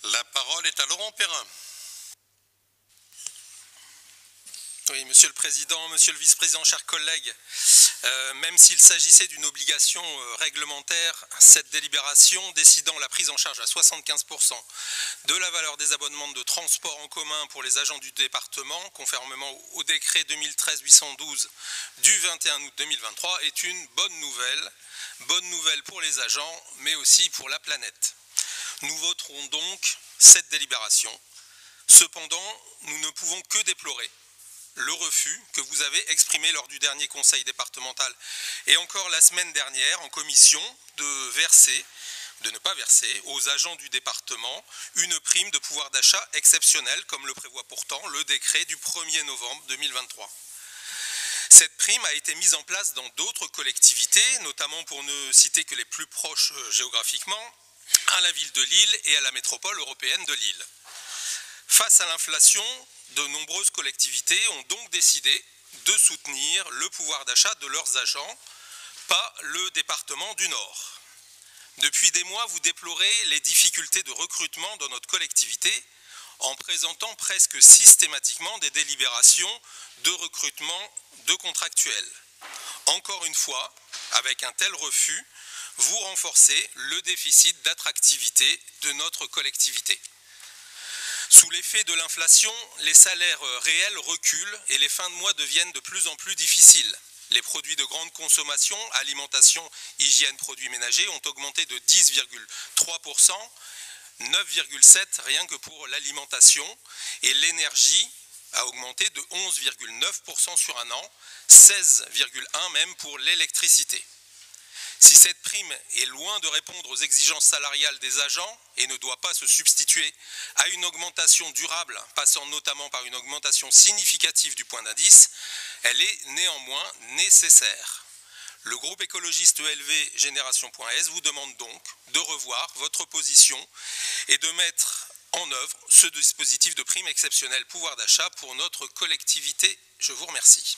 La parole est à Laurent Perrin. Oui, Monsieur le Président, Monsieur le Vice-président, chers collègues, même s'il s'agissait d'une obligation réglementaire, cette délibération décidant la prise en charge à 75% de la valeur des abonnements de transport en commun pour les agents du département, conformément au décret 2013-812 du 21 août 2023, est une bonne nouvelle pour les agents, mais aussi pour la planète. Nous voterons donc cette délibération. Cependant, nous ne pouvons que déplorer le refus que vous avez exprimé lors du dernier conseil départemental et encore la semaine dernière en commission de ne pas verser aux agents du département une prime de pouvoir d'achat exceptionnelle comme le prévoit pourtant le décret du 1er novembre 2023. Cette prime a été mise en place dans d'autres collectivités, notamment pour ne citer que les plus proches géographiquement, à la ville de Lille et à la métropole européenne de Lille. Face à l'inflation, de nombreuses collectivités ont donc décidé de soutenir le pouvoir d'achat de leurs agents, pas le département du Nord. Depuis des mois, vous déplorez les difficultés de recrutement dans notre collectivité en présentant presque systématiquement des délibérations de recrutement de contractuels. Encore une fois, avec un tel refus, vous renforcez le déficit d'attractivité de notre collectivité. Sous l'effet de l'inflation, les salaires réels reculent et les fins de mois deviennent de plus en plus difficiles. Les produits de grande consommation, alimentation, hygiène, produits ménagers ont augmenté de 10,3%, 9,7% rien que pour l'alimentation, et l'énergie a augmenté de 11,9% sur un an, 16,1% même pour l'électricité. Si cette prime est loin de répondre aux exigences salariales des agents et ne doit pas se substituer à une augmentation durable, passant notamment par une augmentation significative du point d'indice, elle est néanmoins nécessaire. Le groupe écologiste ELV Génération.s vous demande donc de revoir votre position et de mettre en œuvre ce dispositif de prime exceptionnelle pouvoir d'achat pour notre collectivité. Je vous remercie.